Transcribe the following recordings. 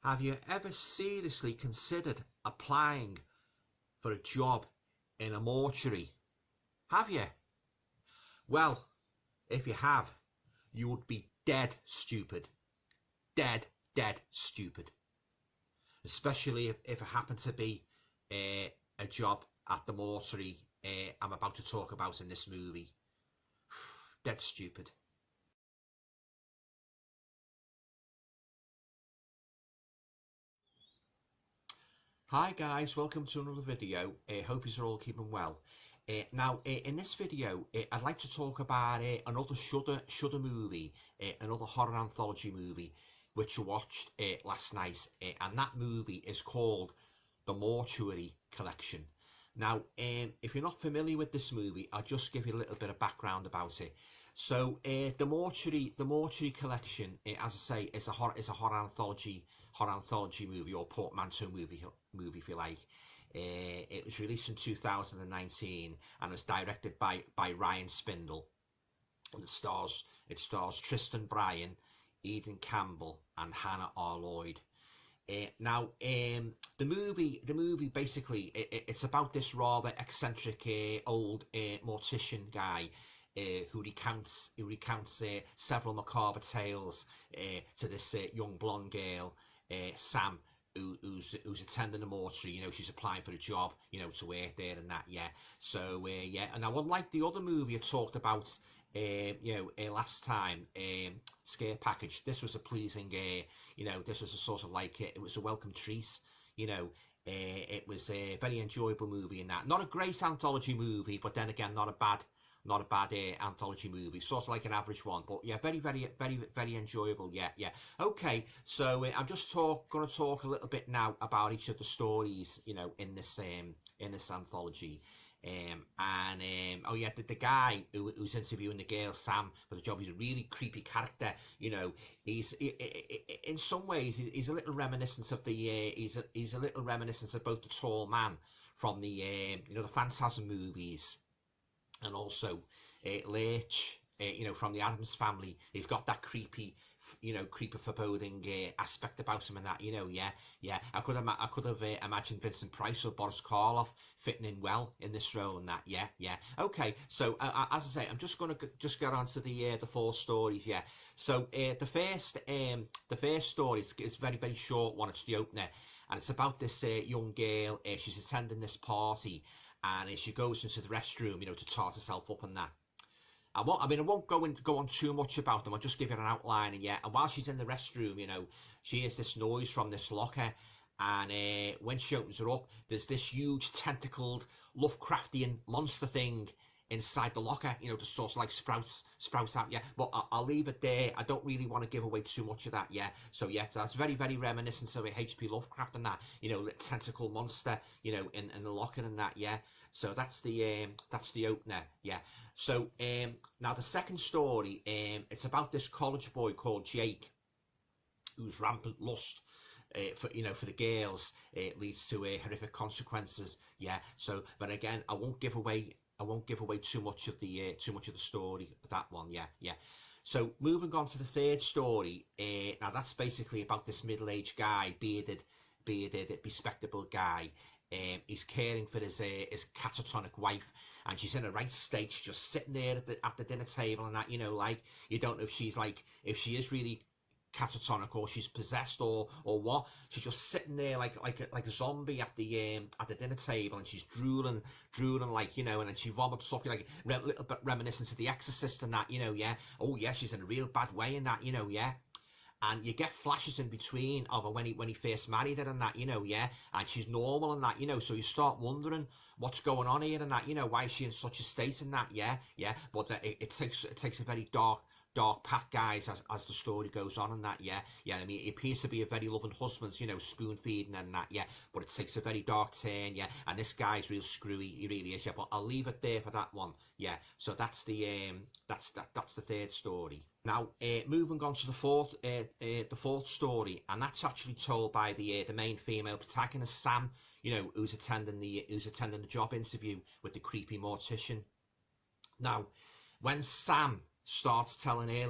Have you ever seriously considered applying for a job in a mortuary? Have you? Well, if you have, you would be dead stupid. Dead stupid. Especially if it happened to be a job at the mortuary I'm about to talk about in this movie. Dead stupid. Hi guys, welcome to another video. Hope you're all keeping well. Now in this video I'd like to talk about another Shudder movie, another horror anthology movie which I watched last night, and that movie is called The Mortuary Collection. Now if you're not familiar with this movie, I'll just give you a little bit of background about it. So the Mortuary Collection, as I say, is a horror anthology movie, or portmanteau movie if you like. It was released in 2019 and was directed by Ryan Spindle. And it stars Tristan Bryan, Eden Campbell, and Hannah R. Lloyd. Now, the movie basically it's about this rather eccentric old mortician guy who recounts several macabre tales to this young blonde girl, Sam, who's attending the mortuary. You know, she's applying for a job, you know, to work there and that. Yeah. So yeah, and I would like the other movie I talked about, last time, Scare Package. This was a pleasing, you know, this was a sort of like it was a welcome treat. You know, it was a very enjoyable movie in that. Not a great anthology movie, but then again, not a bad anthology movie, sort of like an average one, but yeah, very enjoyable. Yeah. Okay, so I'm just going to talk a little bit now about each of the stories, you know, in this anthology. Oh yeah, the guy who's interviewing the girl Sam for the job, he's a really creepy character. You know, he's in some ways he's a little reminiscent of the he's a little reminiscent of both the Tall Man from the the Phantasm movies, and also Lurch, you know, from the Addams Family. He's got that creepy, you know, creepy foreboding aspect about him and that, you know. Yeah. I could have imagined Vincent Price or Boris Karloff fitting in well in this role and that. Yeah. Okay, so as I say, I'm just going to get on to the four stories. Yeah. So the first story is very short one. It's the opener, and it's about this young girl. She's attending this party, and she goes into the restroom, you know, to tart herself up and that. I won't go on too much about them. I'll just give you an outline. And yeah, and while she's in the restroom, you know, she hears this noise from this locker, and when she opens her up, there's this huge tentacled Lovecraftian monster thing inside the locker, you know, just sort of like sprouts out. Yeah, but I'll leave it there. I don't really want to give away too much of that. Yeah, so yeah, so that's very reminiscent of H.P. Lovecraft and that, you know, the tentacle monster, you know, in the locker and that. Yeah, so that's the opener. Yeah. So now the second story, it's about this college boy called Jake, whose rampant lust for the girls leads to horrific consequences. Yeah. So, but again, I won't give away too much of the story of that one. Yeah. So moving on to the third story, now that's basically about this middle-aged guy, bearded, bespectacled guy. He's caring for his catatonic wife, and she's in a right state. She's just sitting there at the dinner table and that, you know, like, you don't know if she is really catatonic or she's possessed or what. She's just sitting there like a zombie at the dinner table, and she's drooling like, you know, and then she vomits up, like a little bit reminiscent of The Exorcist and that, you know. Yeah. Oh yeah, she's in a real bad way in that, you know. Yeah. And you get flashes in between of her when he first married her and that, you know. Yeah, and she's normal and that, you know, so you start wondering what's going on here and that, you know, why is she in such a state and that. Yeah. But it takes a very dark path, guys, as the story goes on and that. Yeah. I mean, he appears to be a very loving husband, you know, spoon feeding and that. Yeah, but it takes a very dark turn. Yeah, and this guy's real screwy, he really is. Yeah, but I'll leave it there for that one. Yeah, so that's the third story. Now, moving on to the fourth story, and that's actually told by the main female protagonist, Sam, you know, who's attending the job interview with the creepy mortician. Now, when Sam starts telling her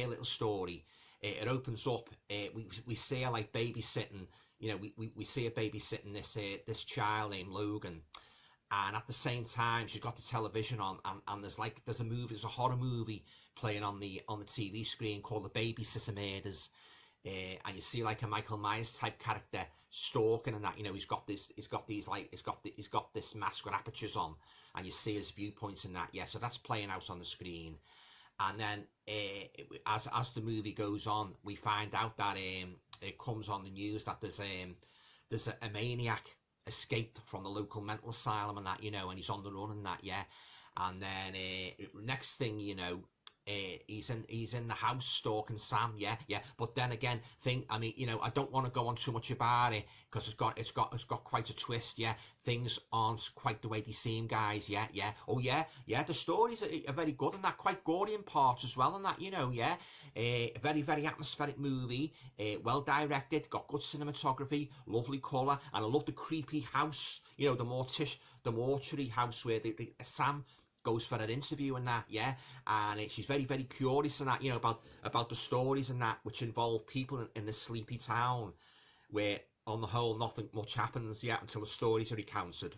little story, it opens up. We see her like babysitting. You know, we see her babysitting this child named Logan, and at the same time she's got the television on, and there's a movie, there's a horror movie playing on the TV screen called The Babysitter Murders. And you see like a Michael Myers type character stalking and that, you know, he's got this mask with apertures on, and you see his viewpoints in that. Yeah, so that's playing out on the screen. And then as the movie goes on, we find out that it comes on the news that there's a maniac escaped from the local mental asylum and that, you know, and he's on the run and that. Yeah. And then next thing you know, he's in the house stalking Sam. Yeah. But then again, I mean, you know, I don't want to go on too much about it because it's got quite a twist. Yeah, things aren't quite the way they seem, guys. Yeah. Oh yeah. The stories are very good and that, quite gory in parts as well and that, you know. Yeah, a very atmospheric movie, well directed, got good cinematography, lovely colour, and I love the creepy house. You know, the mortuary house where the Sam goes for an interview and that. Yeah, and she's very curious and that, you know, about the stories and that, which involve people in this sleepy town where on the whole nothing much happens yet until the stories are recounted.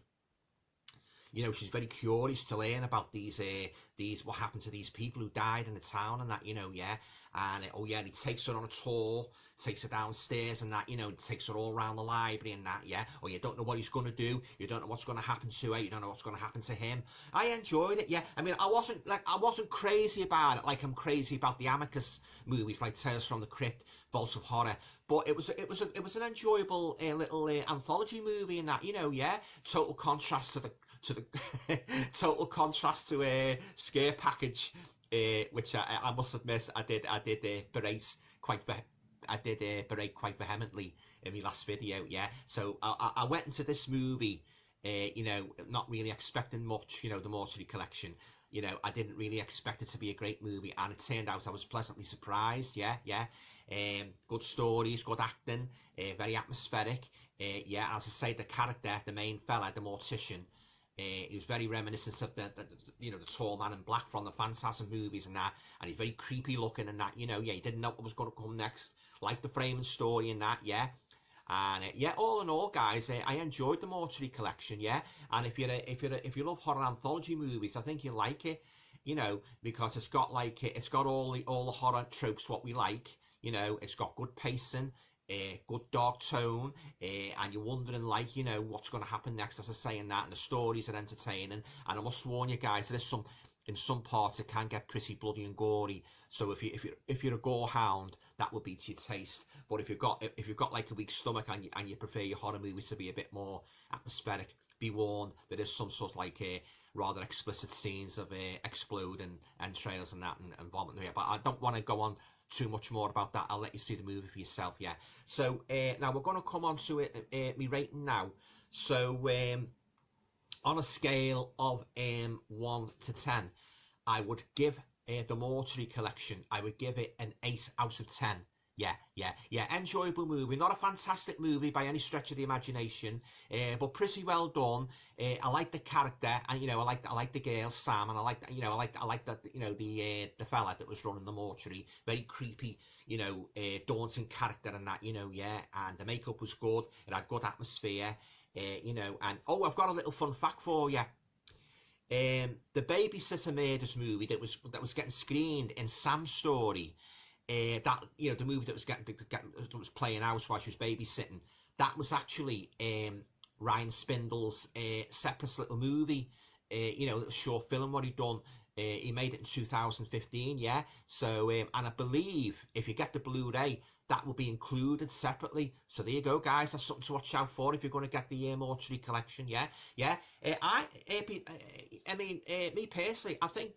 You know, she's very curious to learn about these what happened to these people who died in the town and that, you know. Yeah, and and he takes her on a tour, takes her downstairs and that, you know, and takes her all around the library and that. Yeah, you don't know what he's going to do, you don't know what's going to happen to her, you don't know what's going to happen to him. I enjoyed it. Yeah, I mean, I wasn't crazy about it like I'm crazy about the Amicus movies like Tales from the Crypt, Vault of Horror, but it was an enjoyable little anthology movie and that, you know. Yeah, total contrast to the total contrast to a Scare Package, which I must admit I did berate quite vehemently in my last video. Yeah, so I went into this movie, you know, not really expecting much. You know, the Mortuary Collection. You know, I didn't really expect it to be a great movie, and it turned out I was pleasantly surprised. Yeah. Good stories, good acting, very atmospheric. Yeah, as I say, the character, the main fella, the mortician. He was very reminiscent of the tall man in black from the Phantasm movies and that, and he's very creepy looking and that, you know. Yeah, you didn't know what was going to come next, like the framing story and that. Yeah, and yeah, all in all, guys, I enjoyed the Mortuary Collection. Yeah, and if you love horror anthology movies, I think you'll like it, you know, because it's got all the horror tropes what we like, you know. It's got good pacing, good dark tone, and you're wondering, like, you know, what's going to happen next, as I say, in that, and the stories are entertaining. And I must warn you guys, in some parts it can get pretty bloody and gory, so if you're a gore hound, that will be to your taste. But if you've got like a weak stomach and you prefer your horror movies to be a bit more atmospheric, be warned, there is some sort of like rather explicit scenes of exploding entrails and that, and vomiting. But I don't want to go on too much more about that. I'll let you see the movie for yourself. Yeah, so now we're going to come on to it, me rating now. So on a scale of 1 to 10, I would give the Mortuary Collection, I would give it an 8 out of 10. Yeah, enjoyable movie, not a fantastic movie by any stretch of the imagination, but pretty well done. I like the character, and you know, I like the girl Sam, and I like that, you know, the fella that was running the mortuary, very creepy, you know, daunting character and that, you know. Yeah, and the makeup was good, it had good atmosphere, you know. And I've got a little fun fact for you. The Babysitter Murders movie that was getting screened in Sam's story, that, you know, the movie that was playing out while she was babysitting, that was actually Ryan Spindle's separate little movie, you know, little short film what he'd done. He made it in 2015. Yeah, so and I believe if you get the Blu-ray, that will be included separately. So there you go, guys. That's something to watch out for if you're going to get the Mortuary Collection. Yeah. I mean, me personally, I think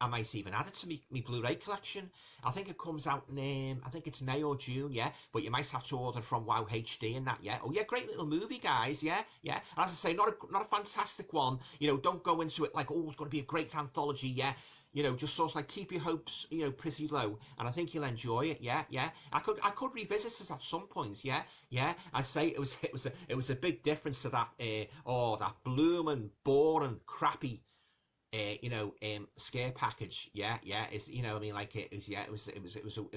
I might even add it to me Blu-ray collection. I think it comes out in, I think it's May or June, yeah. But you might have to order from Wow HD and that, yeah. Oh yeah, great little movie, guys, yeah. And as I say, not a fantastic one. You know, don't go into it like, oh, it's going to be a great anthology, yeah. You know, just sort of like keep your hopes, you know, pretty low, and I think you'll enjoy it. Yeah. I could revisit this at some points. Yeah. I say it was a big difference to that. That blooming, boring, crappy you know, scare package. Yeah, yeah. Is, you know, I mean, like, it was, yeah, it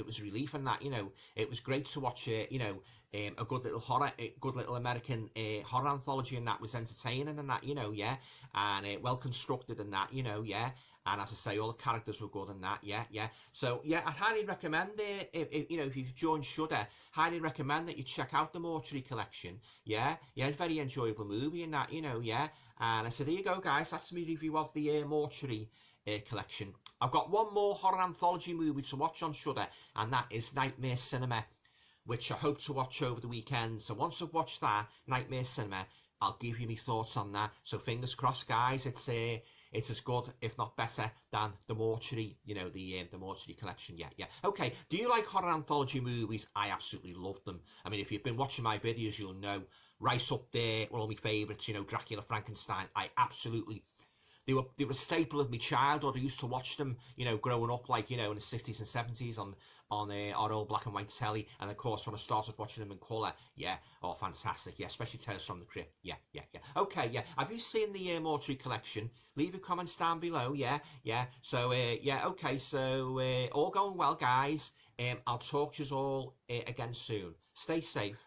was relief in that. You know, it was great to watch. You know, a good little horror, a good little American horror anthology, and that was entertaining and that. You know, yeah, and well constructed and that. You know, yeah. And as I say, all the characters were good and that, yeah, yeah. So yeah, I'd highly recommend it. If you know, if you've joined Shudder, highly recommend that you check out the Mortuary Collection. Yeah, yeah, very enjoyable movie and that, you know, yeah. And I said, there you go, guys. That's my review of the Mortuary Collection. I've got one more horror anthology movie to watch on Shudder, and that is Nightmare Cinema, which I hope to watch over the weekend. So once I've watched that, Nightmare Cinema, I'll give you my thoughts on that. So fingers crossed, guys. It's as good, if not better, than the Mortuary, you know, the Mortuary Collection. Yeah, yeah. Okay, do you like horror anthology movies? I absolutely love them. I mean, if you've been watching my videos, you'll know right up there were all my favourites, you know, Dracula, Frankenstein. I absolutely... They were a staple of my childhood. I used to watch them, you know, growing up, like, you know, in the 60s and 70s on our old black and white telly. And of course, when I started watching them in colour, yeah, oh, fantastic, yeah, especially Tales from the Crypt, yeah, yeah, yeah. Okay, yeah, have you seen the Mortuary Collection? Leave your comments down below, yeah, yeah. So, yeah, okay, so all going well, guys. I'll talk to you all again soon. Stay safe.